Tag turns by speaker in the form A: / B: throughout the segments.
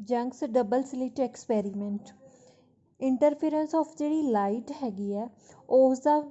A: Junks double slit experiment. Interference of ਜਿਹੜੀ light ਹੈਗੀ ਹੈ ਉਸ ਦਾ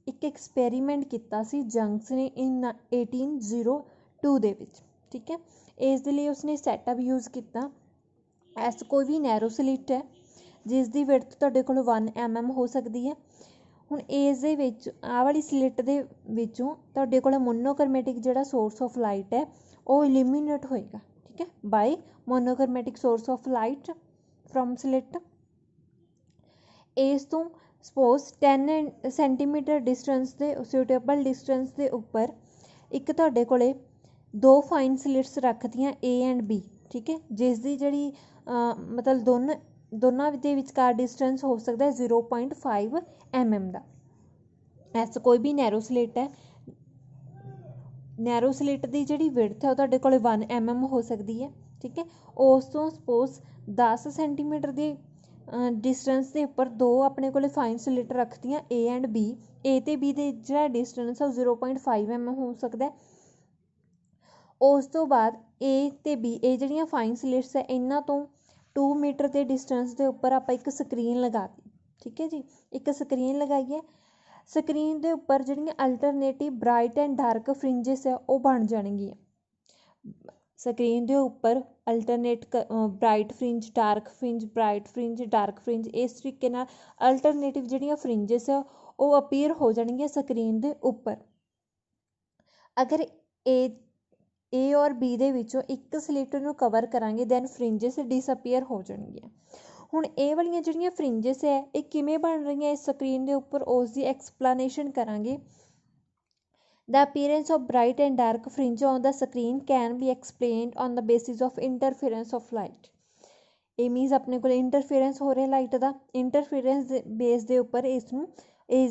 A: ਇੱਕ ਐਕਸਪੈਰੀਮੈਂਟ ਕੀਤਾ ਸੀ ਜੰਕਸ ਨੇ ਇਨ 1802 ਦੇ ਵਿੱਚ। ਠੀਕ ਹੈ, ਇਸ ਦੇ ਲਈ ਉਸਨੇ ਸੈਟਅਪ ਯੂਜ਼ ਕੀਤਾ। ਐਸ ਕੋਈ ਵੀ ਨੈਰੋ ਸਲਿਟ ਹੈ ਜਿਸ ਦੀ ਵਿਡਥ ਤੁਹਾਡੇ ਕੋਲ 1 mm ਹੋ ਸਕਦੀ ਹੈ। ਹੁਣ ਇਸ ਦੇ ਵਿੱਚ ਆਹ ਵਾਲੀ ਸਲਿਟ ਦੇ ਵਿੱਚੋਂ ਤੁਹਾਡੇ ਕੋਲ ਮੋਨੋਕਰਮੈਟਿਕ ਜਿਹੜਾ ਸੋਰਸ ਆਫ ਲਾਈਟ ਹੈ ਉਹ ਇਲੂਮੀਨੇਟ ਹੋਏਗਾ। ਠੀਕ ਹੈ, by monochromatic source of light from slit. ਇਸ ਤੋਂ ਸਪੋਜ਼ 10 ਸੈਂਟੀਮੀਟਰ ਡਿਸਟੈਂਸ ਦੇ ਸੁਟੇਬਲ ਡਿਸਟੈਂਸ ਦੇ ਉੱਪਰ ਇੱਕ ਤੁਹਾਡੇ ਕੋਲੇ ਦੋ ਫਾਈਨ ਸਲਿਟਸ ਰੱਖਤੀਆਂ A ਐਂਡ B। ਠੀਕ ਹੈ, ਜਿਸ ਦੀ ਜਿਹੜੀ ਮਤਲਬ ਦੋਨਾਂ ਦੇ ਵਿਚਕਾਰ ਡਿਸਟੈਂਸ ਹੋ ਸਕਦਾ 0.5 mm ਦਾ। ਐਸ ਕੋਈ ਵੀ ਨੈਰੋ ਸਲਿਟ ਹੈ, ਨੈਰੋ ਸਲਿਟ ਦੀ ਜਿਹੜੀ ਵਿਡਥ ਹੈ ਉਹ ਤੁਹਾਡੇ ਕੋਲ 1 mm ਹੋ ਸਕਦੀ ਹੈ। ਠੀਕ ਹੈ, ਉਸ ਤੋਂ ਸਪੋਜ਼ 10 ਸੈਂਟੀਮੀਟਰ ਦੀ ਡਿਸਟੈਂਸ ਦੇ ਉੱਪਰ ਦੋ ਆਪਣੇ ਕੋਲ ਫਾਈਨ ਸਲਿਟ ਰੱਖਤੀਆਂ A ਐਂਡ B। A ਤੇ B ਦੇ ਜਿਹੜਾ ਡਿਸਟੈਂਸ ਹੈ ਉਹ 0.5 mm ਹੋ ਸਕਦਾ। ਉਸ ਤੋਂ ਬਾਅਦ A ਤੇ B ਇਹ ਜਿਹੜੀਆਂ ਫਾਈਨ ਸਲਿਟਸ ਹੈ ਇਹਨਾਂ ਤੋਂ 2 ਮੀਟਰ ਦੇ ਡਿਸਟੈਂਸ ਦੇ ਉੱਪਰ ਆਪਾਂ ਇੱਕ ਸਕਰੀਨ ਲਗਾ ਦਿੱਤੀ। ਠੀਕ ਹੈ ਜੀ, ਇੱਕ ਸਕਰੀਨ ਲਗਾਈ ਹੈ। ਸਕਰੀਨ ਦੇ ਉੱਪਰ ਜਿਹੜੀਆਂ alternative bright and dark fringes ਹੈ ਉਹ ਬਣ ਜਾਣਗੀਆਂ। ਸਕਰੀਨ ਦੇ ਉੱਪਰ alternate bright fringe, dark fringe, bright fringe, dark fringe, ਇਸ ਤਰੀਕੇ ਨਾਲ ਅਲਟਰਨੇਟਿਵ ਜਿਹੜੀਆਂ ਫਰਿੰਜਸ ਆ ਉਹ ਅਪੀਅਰ ਹੋ ਜਾਣਗੀਆਂ ਸਕਰੀਨ ਦੇ ਉੱਪਰ। ਅਗਰ A ਔਰ B ਦੇ ਵਿੱਚੋਂ ਇੱਕ ਸਲਿਟ ਨੂੰ ਕਵਰ ਕਰਾਂਗੇ ਦੈਨ ਫਰਿੰਜਸ ਡਿਸਅਪੀਅਰ ਹੋ ਜਾਣਗੀਆਂ। ਹੁਣ ਇਹ ਵਾਲੀਆਂ ਜਿਹੜੀਆਂ ਫਰਿੰਜਸ ਹੈ ਇਹ ਕਿਵੇਂ ਬਣ ਰਹੀਆਂ ਇਸ ਸਕਰੀਨ ਦੇ ਉੱਪਰ ਉਸ ਦੀ ਐਕਸਪਲੇਨੇਸ਼ਨ ਕਰਾਂਗੇ। The appearance of bright and dark fringe on the screen can be explained on the basis of interference of light। ਇਹ ਮੀਨਸ ਆਪਣੇ ਕੋਲ ਇੰਟਰਫੇਰੈਂਸ ਹੋ ਰਿਹਾ ਲਾਈਟ ਦਾ, ਇੰਟਰਫੇਰੈਂਸ ਦੇ ਬੇਸ ਦੇ ਉੱਪਰ ਇਸ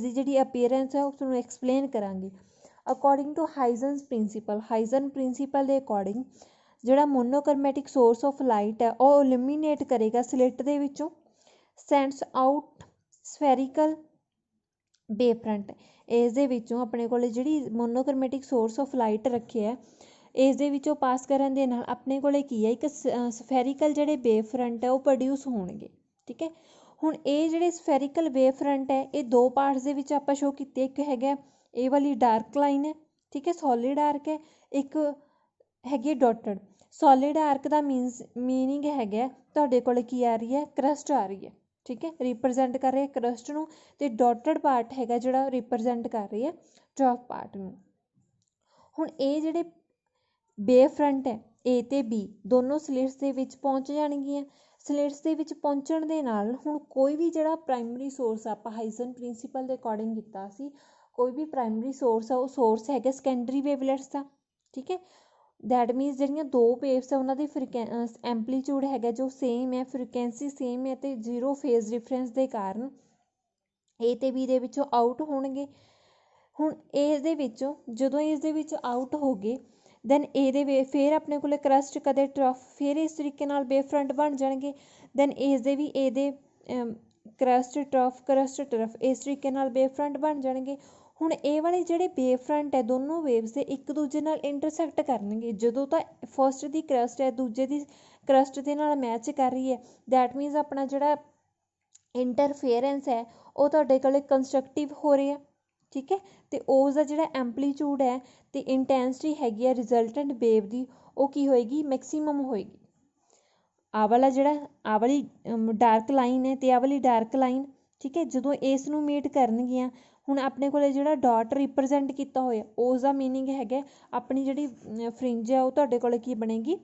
A: ਦੀ ਜਿਹੜੀ ਅਪੀਅਰੈਂਸ ਹੈ ਉਸ ਨੂੰ ਐਕਸਪਲੇਨ ਕਰਾਂਗੇ। ਅਕੋਰਡਿੰਗ ਟੂ ਹਾਈਜ਼ਨਸ ਪ੍ਰਿੰਸੀਪਲ, ਹਾਈਜ਼ਨ ਪ੍ਰਿੰਸੀਪਲ ਦੇ ਅਕੋਰਡਿੰਗ ਜਿਹੜਾ ਮੋਨੋਕਰਮੈਟਿਕ ਸੋਰਸ ਆਫ ਲਾਈਟ ਹੈ ਉਹ ਇਲੂਮੀਨੇਟ ਕਰੇਗਾ ਸਲਿਟ ਦੇ ਵਿੱਚੋਂ, ਸੈਂਡਸ ਆਊਟ ਸਫੈਰੀਕਲ ਵੇਵ ਫਰੰਟ। ਇਸ ਦੇ ਵਿੱਚੋਂ ਆਪਣੇ ਕੋਲ ਜਿਹੜੀ ਮੋਨੋਕਰਮੈਟਿਕ ਸੋਰਸ ਆਫ ਲਾਈਟ ਰੱਖਿਆ ਇਸ ਦੇ ਵਿੱਚੋਂ ਪਾਸ ਕਰਨ ਦੇ ਨਾਲ ਆਪਣੇ ਕੋਲ ਕੀ ਹੈ ਇੱਕ ਸਫੈਰੀਕਲ ਜਿਹੜੇ ਵੇਵ ਫਰੰਟ ਹੈ ਉਹ ਪ੍ਰੋਡਿਊਸ ਹੋਣਗੇ। ਠੀਕ ਹੈ, ਹੁਣ ਇਹ ਜਿਹੜੇ ਸਫੈਰੀਕਲ ਵੇਵ ਫਰੰਟ ਹੈ ਇਹ ਦੋ ਪਾਰਟਸ ਦੇ ਵਿੱਚ ਆਪਾਂ ਸ਼ੋ ਕੀਤੇ। ਇੱਕ ਹੈਗਾ ਇਹ ਵਾਲੀ ਡਾਰਕ ਲਾਈਨ ਹੈ, ਠੀਕ ਹੈ, ਸੋਲਿਡ ਆਰਕ ਹੈ। ਇੱਕ ਹੈਗੀ ਡੋਟਡ। ਸੋਲਿਡ ਆਰਕ ਦਾ ਮੀਨਿੰਗ ਹੈਗਾ ਤੁਹਾਡੇ ਕੋਲ ਕੀ ਆ ਰਹੀ ਹੈ, ਕਰਸਟ ਆ ਰਹੀ ਹੈ। ਠੀਕ ਹੈ, ਰਿਪਰਜੈਂਟ ਕਰ ਰਹੇ ਕਰਸਟ ਨੂੰ, ਤੇ ਡੋਟਡ ਪਾਰਟ ਹੈਗਾ ਜਿਹੜਾ ਰਿਪਰਜੈਂਟ ਕਰ ਰਹੀ ਹੈ ਟਰਫ ਪਾਰਟ ਨੂੰ। ਹੁਣ ਇਹ ਜਿਹੜੇ ਵੇਵ ਫਰੰਟ ਹੈ A ਤੇ B ਦੋਨੋਂ ਸਲਿਟਸ ਦੇ ਵਿੱਚ ਪਹੁੰਚ ਜਾਣਗੀਆਂ। ਸਲਿਟਸ ਦੇ ਵਿੱਚ ਪਹੁੰਚਣ ਦੇ ਨਾਲ ਹੁਣ ਕੋਈ ਵੀ ਜਿਹੜਾ ਪ੍ਰਾਇਮਰੀ ਸੋਰਸ ਆਪਾਂ ਹਾਈਜ਼ਨ ਪ੍ਰਿੰਸੀਪਲ ਦੇ ਅਕੋਰਡਿੰਗ ਕੀਤਾ ਸੀ, ਕੋਈ ਵੀ ਪ੍ਰਾਇਮਰੀ ਸੋਰਸ ਆ ਉਹ ਸੋਰਸ ਹੈਗਾ ਸੈਕੰਡਰੀ ਵੇਵਲੈਟਸ ਦਾ। ਠੀਕ ਹੈ, ਦੈਟ ਮੀਨਸ ਜਿਹੜੀਆਂ ਦੋ ਵੇਵਸ ਆ ਉਹਨਾਂ ਦੀ ਐਂਪਲੀਟਿਊਡ ਹੈਗਾ ਜੋ ਸੇਮ ਹੈ, ਫ੍ਰੀਕੁਐਂਸੀ ਸੇਮ ਹੈ, ਅਤੇ ਜ਼ੀਰੋ ਫੇਜ਼ ਡਿਫਰੈਂਸ ਦੇ ਕਾਰਨ A ਤੇ B ਦੇ ਵਿੱਚੋਂ ਆਊਟ ਹੋਣਗੇ। ਹੁਣ ਇਸ ਦੇ ਵਿੱਚੋਂ ਜਦੋਂ ਇਸ ਦੇ ਵਿੱਚ ਆਊਟ ਹੋ ਗਏ ਦੈਨ ਫਿਰ ਆਪਣੇ ਕੋਲ ਕਰਸਟ ਕਦੇ ਟਰਫ, ਫਿਰ ਇਸ ਤਰੀਕੇ ਨਾਲ ਵੇਵ ਫਰੰਟ ਬਣ ਜਾਣਗੇ। ਦੈਨ ਇਸ ਦੇ ਵੀ ਇਹਦੇ ਕਰਸਟ ਟਰਫ ਇਸ ਤਰੀਕੇ ਨਾਲ ਵੇਵ ਫਰੰਟ ਬਣ ਜਾਣਗੇ। ਹੁਣ ਇਹ ਵਾਲੇ ਜਿਹੜੇ ਵੇਵ ਫਰੰਟ ਹੈ ਦੋਨੋਂ ਵੇਵਸ ਦੇ ਇੱਕ ਦੂਜੇ ਨਾਲ ਇੰਟਰਸੈਕਟ ਕਰਨਗੇ। ਜਦੋਂ ਤਾਂ ਫਸਟ ਦੀ ਕਰਸਟ ਹੈ ਦੂਜੇ ਦੀ ਕਰਸਟ ਦੇ ਨਾਲ ਮੈਚ ਕਰ ਰਹੀ ਹੈ ਦੈਟ ਮੀਨਸ ਆਪਣਾ ਜਿਹੜਾ ਇੰਟਰਫੇਅਰੈਂਸ ਹੈ ਉਹ ਤੁਹਾਡੇ ਕੋਲ ਕੰਸਟਰਕਟਿਵ ਹੋ ਰਿਹਾ। ਠੀਕ ਹੈ, ਅਤੇ ਉਸ ਦਾ ਜਿਹੜਾ ਐਂਪਲੀਟਿਊਡ ਹੈ ਅਤੇ ਇੰਟੈਂਸਿਟੀ ਹੈਗੀ ਹੈ ਰਿਜ਼ਲਟੈਂਟ ਵੇਵ ਦੀ ਉਹ ਕੀ ਹੋਏਗੀ, ਮੈਕਸੀਮਮ ਹੋਏਗੀ। ਆਹ ਵਾਲੀ ਡਾਰਕ ਲਾਈਨ ਹੈ ਅਤੇ ਆਹ ਵਾਲੀ ਡਾਰਕ ਲਾਈਨ, ਠੀਕ ਹੈ, ਜਦੋਂ ਇਸ ਨੂੰ ਮੀਟ ਕਰਨਗੀਆਂ ਹੁਣ ਆਪਣੇ ਕੋਲ ਜਿਹੜਾ ਡਾਟ ਰਿਪਰਜੈਂਟ ਕੀਤਾ ਹੋਇਆ ਉਸ ਦਾ ਮੀਨਿੰਗ ਹੈਗਾ ਆਪਣੀ ਜਿਹੜੀ ਫਰਿੰਜ ਹੈ ਉਹ ਤੁਹਾਡੇ ਕੋਲ ਕੀ ਬਣੇਗੀ,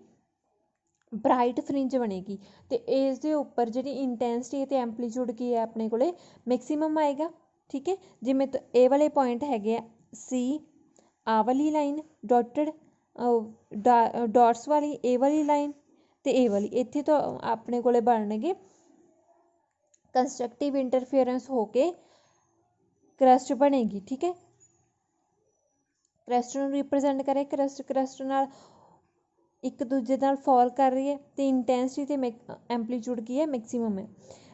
A: ਬਰਾਈਟ ਫਰਿੰਜ ਬਣੇਗੀ। ਅਤੇ ਇਸ ਦੇ ਉੱਪਰ ਜਿਹੜੀ ਇੰਟੈਂਸਿਟੀ ਅਤੇ ਐਂਪਲੀਟਿਊਡ ਕੀ ਹੈ ਆਪਣੇ ਕੋਲ ਮੈਕਸੀਮਮ ਆਏਗਾ। ਠੀਕ ਹੈ, ਜਿਵੇਂ ਇਹ ਵਾਲੇ ਪੁਆਇੰਟ ਹੈਗੇ ਆ C, ਆਹ ਵਾਲੀ ਲਾਈਨ ਡੋਟਡ ਡਾਟਸ ਵਾਲੀ ਇਹ ਵਾਲੀ ਲਾਈਨ ਅਤੇ ਇਹ ਵਾਲੀ, ਇੱਥੇ ਤੋਂ ਆਪਣੇ ਕੋਲ ਬਣਨਗੇ ਕੰਸਟਰਕਟਿਵ ਇੰਟਰਫੇਅਰੈਂਸ ਹੋ ਕੇ ਕਰਸਟ ਬਣੇਗੀ। ਠੀਕ ਹੈ, ਕਰਸਟ ਨੂੰ ਰਿਪਰਜੈਂਟ ਕਰੇ, ਕਰਸਟ ਨਾਲ ਇੱਕ ਦੂਜੇ ਨਾਲ ਫਾਲ ਕਰ ਰਹੀ ਹੈ ਅਤੇ ਇੰਟੈਂਸਿਟੀ ਅਤੇ ਐਂਪਲੀਟਿਊਡ ਕੀ ਹੈ, ਮੈਕਸੀਮਮ ਹੈ।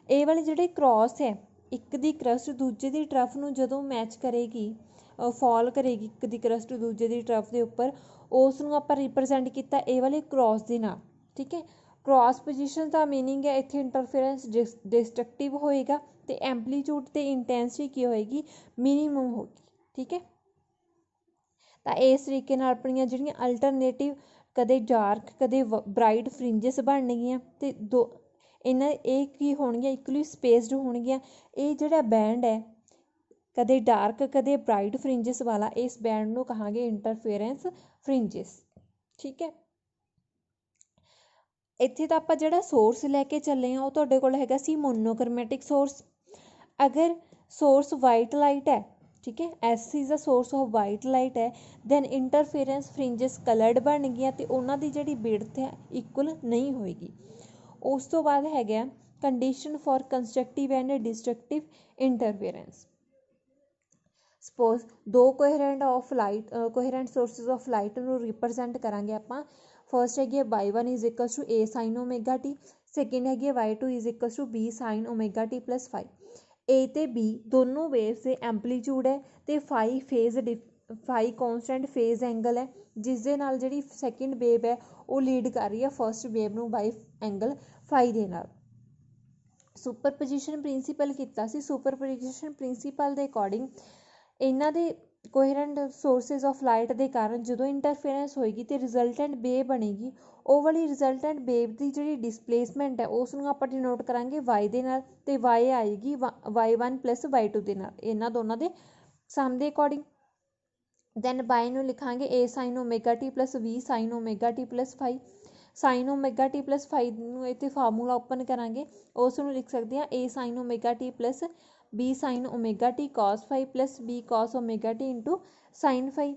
A: ਇਹ ਵਾਲੇ ਜਿਹੜੇ ਕ੍ਰੋਸ ਹੈ ਇੱਕ ਦੀ ਕਰਸਟ ਦੂਜੇ ਦੀ ਟਰਫ ਨੂੰ ਜਦੋਂ ਮੈਚ ਕਰੇਗੀ, ਫਾਲ ਕਰੇਗੀ ਇੱਕ ਦੀ ਕਰਸਟ ਦੂਜੇ ਦੀ ਟਰਫ ਦੇ ਉੱਪਰ, ਉਸ ਨੂੰ ਆਪਾਂ ਰਿਪਰਜੈਂਟ ਕੀਤਾ ਇਹ ਵਾਲੇ ਕ੍ਰੋਸ ਦੇ ਨਾਲ। ਠੀਕ ਹੈ, क्रॉस पोजीशन का मीनिंग है इत्थे इंटरफेरेंस डिस्ट्रक्टिव होएगा तो एंपलीट्यूड तो इंटेंसिटी की होएगी मिनीमम होगी। ठीक है, तो इस तरीके नाल अपनियां जिहड़ियां अल्टरनेटिव कदे डार्क कदे ब्राइट फ्रिंजिस बननगियां ते दो इन्हां ये की होणगियां इक्वली स्पेस्ड होणगियां। ये जिहड़ा बैंड है कदे डार्क कदे ब्राइट फ्रिंजिस वाला इस बैंड नूं कहांगे इंटरफेरेंस फ्रिंजिस। ठीक है, इत्थे तो आपां जिहड़ा सोर्स लैके चले हैं वो तुहाडे कोल हैगा सी मोनोक्रोमैटिक सोर्स। अगर सोर्स वाइट लाइट है, ठीक है, S is a source of white light है, दैन इंटरफेरेंस फ्रिंजिस कलर्ड बन गई तो उन्हां दी जिहड़ी विड्थ है इक्वल नहीं होएगी। उस तो बाद हैगा condition for constructive and destructive interference. Suppose दो कोहेरेंट सोर्सिस ऑफ लाइट नूं रिप्रजेंट करांगे आपां। फर्स्ट हैगी y1 is equals to A sine omega T, second हैगी y2 is equals to B sine omega T plus 5। A ते B दोनों waves के एंपलीट्यूड है तो फाई कॉन्सटेंट फेज एंगल है जिस दे नाल जिहड़ी सैकेंड वेव है वो लीड कर रही है फर्स्ट वेव नूं बाई एंगल फाई दे नाल। सुपरपोजिशन प्रिंसीपल कीता सी। सुपरपोजिशन प्रिंसीपल दे अकॉर्डिंग इन्हां दे कोहेरेंट सोर्सिस ऑफ लाइट के कारण जो इंटरफेरेंस होएगी तो रिजल्टेंट वेव बनेगी। वो वाली रिजल्टेंट वेव की जी डिसप्लेसमेंट है उसनूं आपां डिनोट करांगे वाई दे नाल ते वाई आएगी y1 प्लस y2 दे नाल, इन्हां दोनों दे सम दे अकॉर्डिंग। दैन बाई नूं लिखांगे A sine omega T plus B sine omega T plus 5। Sine omega T plus 5 नूं इत्थे फार्मूला ओपन करांगे उसनूं लिख सकते हैं A sine omega T plus B sine omega t cos 5 plus B cos omega t into sine 5।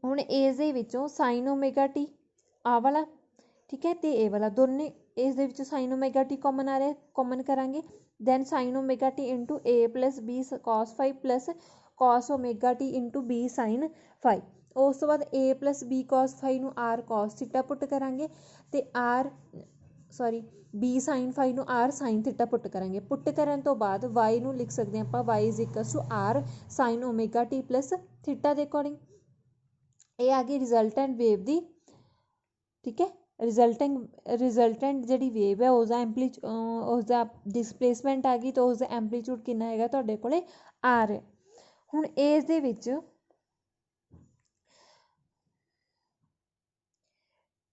A: हुण इस दे विचों साइन ओमेगा टी आ वाला, ठीक है, तो ये वाला दोनों इस दे विचों साइन ओमेगा टी कॉमन आ रहा है, कॉमन करांगे। Then sine omega t into A plus B cos 5 plus cos omega t into B sine 5। उस तो बाद ए प्लस बी कॉस 5 नूं आर कॉस थीटा पुट करांगे तो बी साइन 5 नूं आर साइन थीटा पुट करांगे। पुट करन तो बाद वाई नूं लिख सकते हैं आपां Y is equals to R sine omega T plus theta के अकॉर्डिंग। ये आ गई रिजल्टेंट वेव दी, ठीक है, रिजल्टेंट जिहड़ी वेव है उसका डिसप्लेसमेंट आ गई तो उसका एंपलीट्यूड कितना है तुहाडे कोले आर है। हुण इस दे विच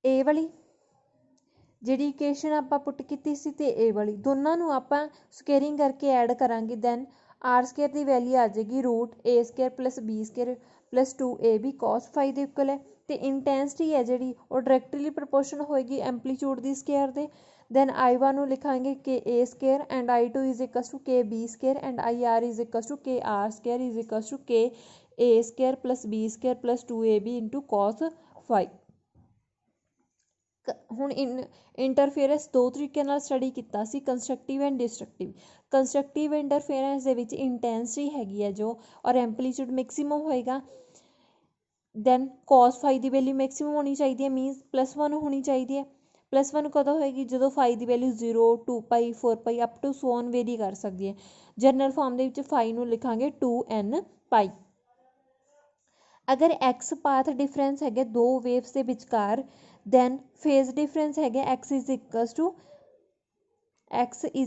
A: ए वाली जिहड़ी इक्वेशन आपां पुट कीती सी ते ए वाली दोनों नूं आपां स्केयरिंग करके ऐड करांगे। दैन आर स्केयर की वैल्यू आ जाएगी root A square plus B square plus 2ab cos 5 के इक्वल है। तो इंटेंसिटी है जिहड़ी वो डायरैक्टली प्रपोर्शन होएगी एंपलीट्यूड की स्केयर दे। दैन I1 नूं लिखांगे K A square and I2 is equals to K B square and IR is equals to K R square is equals to K A square plus B square plus 2ab into cos 5। हुण interference दो तरीके नाल study कीता सी, constructive and destructive. Constructive interference दे विच intensity हैगी है जो और एंपलीट्यूड मैक्सीमम होएगा। दैन कॉस 5 की वैल्यू मैक्सीमम होनी चाहिए, मीनस +1 होनी चाहिए। +1 कदों होएगी जो 5 की value 0 2 pi 4 pi up to so on vary कर सकती है। जनरल फॉर्म दे विच 5 नूं लिखांगे 2n पाई। अगर x पाथ डिफरेंस है दो वेव्स के विचकार दैन फेज डिफरेंस है x is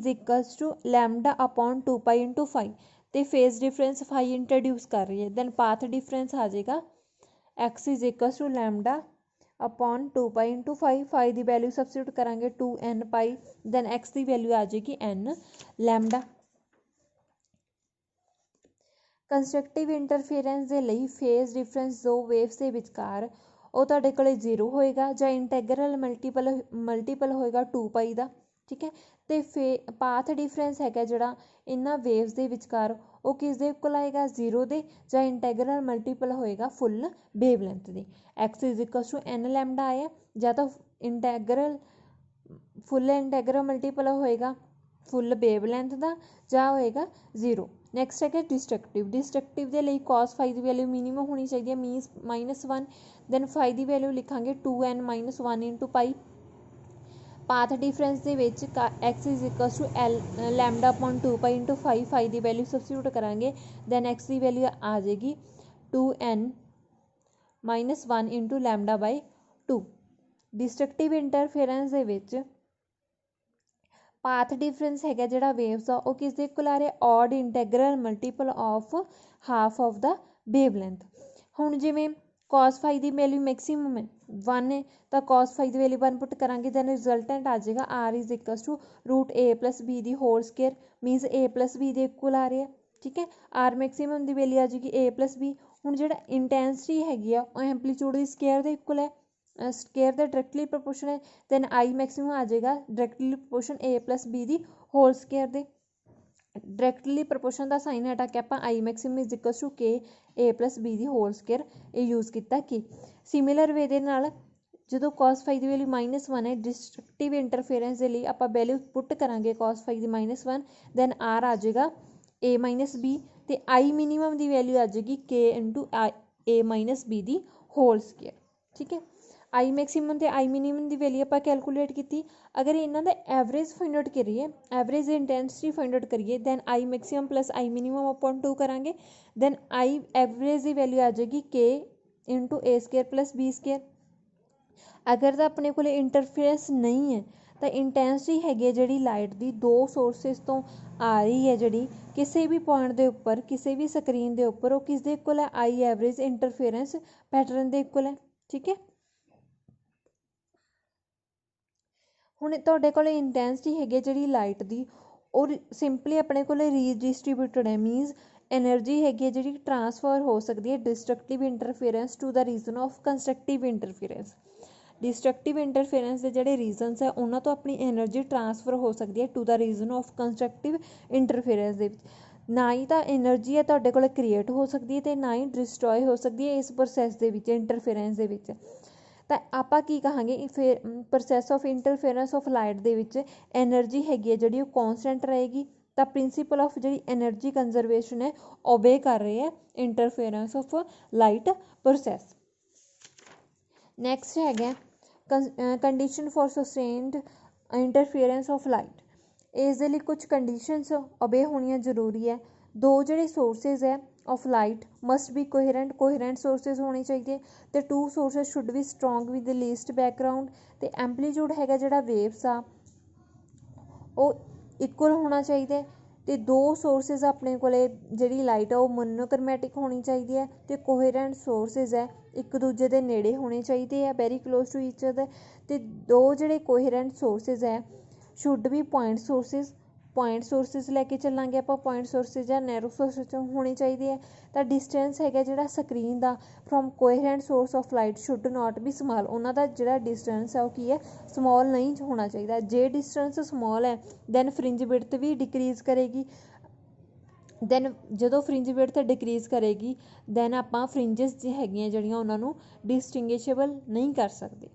A: equals to lambda upon 2 pi into 5 तो फेज डिफरेंस 5 इंट्रोड्यूस कर रही है। दैन पाथ डिफरेंस आ जाएगा x is equals to lambda upon 2 pi into 5 की वैल्यू सबस्टिट्यूट करांगे 2n पाई। दैन x की वैल्यू आ जाएगी n लैमडा। कंस्ट्रक्टिव इंटरफेरेंस के लिए फेज डिफरेंस दो वेव्स के विचकार वो तुहाडे कोले 0 होएगा जां इंटैगरल मल्टीपल होएगा 2 पाई का, ठीक है। तो पाथ डिफरेंस है जिहड़ा इन्हां वेव्स के विचकार वो किस दे इक्वल आएगा 0 दे जां इंटैगरल मल्टीपल होएगा फुल वेवलेंथ दे। x is equals to n lambda आया जां तो फुल इंटैगरल मल्टीपल होएगा फुल वेवलेंथ का जां होएगा 0। नैक्सट है डिस्ट्रक्टिव के लिए कॉस 5 की वैल्यू मिनीमम होनी चाहिए, मीनस -1। दैन 5 की वैल्यू लिखांगे 2n - 1 into pi. Path difference के विच x is equals to lambda upon 2 pi into 5 की वैल्यू सबस्टिट्यूट करांगे। दैन x की वैल्यू आ जाएगी 2n - 1 into lambda by 2। Destructive interference दे विच पाथ डिफरेंस है जिहड़ा वेव्स आ वो किस दे इक्वल आ रहा odd integral multiple of half of the wavelength. हुण जिवें cos फाई की वैल्यू मैक्सीमम है 1 है तो cos फाई की वैल्यू 1 पुट करांगे दैन रिजल्टेंट आ जाएगा r is equals to root A plus B the whole square minus A plus B दे इक्वल आ रहा है। ठीक है, r मैक्सीमम की वैल्यू आ जाएगी ए प्लस बी। हुण जिहड़ा इंटेंसिटी हैगी आ वो एंपलीट्यूड की स्केयर दे इक्वल है, स्केयर दे डायरैक्टली प्रोपोर्शन है, दैन आई मैक्सीमम आ जाएगा directly proportion A plus B the whole square दे। डायरैक्टली प्रोपोर्शन का साइन हटा के आप I maximum is equals to K A plus B the whole square ये यूज़ किया कि सिमिलर वे दे नाल जो cos फाई की वैल्यू -1 है डिस्ट्रक्टिव इंटरफेरेंस के लिए आप वैल्यू पुट करांगे cos फाई की -1 दैन आर आ जाएगा ए माइनस बी तो आई मिनीमम की वैल्यू आ जाएगी के into A minus B the whole square. ठीक है, आई मैक्सीमम तो आई मिनीमम की वैल्यू आप कैलकुलेट की। अगर इन्हों का एवरेज फाइंड आउट करिए एवरेज इंटेंसिटी फाइंड आउट करिए then I maximum plus I minimum upon 2 करांगे दैन आई एवरेज की वैल्यू आ जाएगी के into A square plus B square. अगर तो अपने को इंटरफेरेंस नहीं है तो इंटेंसिटी हैगी जी लाइट की दो सोर्सिस तो आ रही है जी किसी भी पॉइंट के उपर किसी भी स्क्रीन के उपर वो किस दे इक्वल है आई एवरेज इंटरफेरेंस पैटर्न के इक्वल है। ठीक है, हुण तुहाडे कोल इंटेंसिटी हैगी जी लाइट की और सिंपली अपने को रीडिस्ट्रीब्यूटेड है मीनस एनर्जी हैगी जी ट्रांसफर हो सकती है destructive interference to the reason of constructive interference. Destructive interference के जोड़े रीजनस है उन्होंने तो अपनी एनर्जी ट्रांसफर हो सकती है to the reason of constructive interference के ना ही तो एनर्जी है तुहाडे कोल क्रिएट हो सकती है तो ना ही डिस्ट्रॉय हो सकती है इस प्रोसैस के इंटरफेरेंस के तो आप की कहांगे फिर process of interference of light के एनर्जी हैगी जी कॉन्सटेंट रहेगी तो प्रिंसीपल ऑफ जी एनर्जी कंजरवेशन है ओबे कर रहे हैं interference of light process. Next है condition for sustained interference of light. इसके लिए कुछ कंडीशनस ओबे होनी जरूरी है। दो जोड़े सोर्सिज है of light must be coherent sources होने चाहिए तो two sources should be strong with least background तो एंपलीट्यूड है जोड़ा वेव्स आ वो इक्वल होना चाहिए तो दो सोर्सिज अपने को जी लाइट है वो मोनोक्रोमैटिक होनी चाहिए तो कोहेरेंट सोर्सिज है एक दूजे के नेड़े होने चाहिए very close to each other तो दो जोड़े कोहेरेंट सोर्सिज है शुड बी पॉइंट सोर्सिज लैके चलांगे आप पॉइंट सोर्सिज या नैरो सोर्सिज होनी चाहिए तो डिस्टेंस है जोड़ा स्क्रीन का from coherent source of light should not be small उन्होंने जोड़ा डिस्टेंस है वो की है स्मॉल नहीं होना चाहिए। जे डिस्टेंस स्मॉल है दैन फ्रिंज विड्थ भी डिक्रीज़ करेगी दैन जो फ्रिंज विड्थ डिक्रीज़ करेगी दैन आप फ्रिंजिस हैगियां जिहड़ियां उन्होंने डिस्टिंग्विशेबल नहीं कर सकते।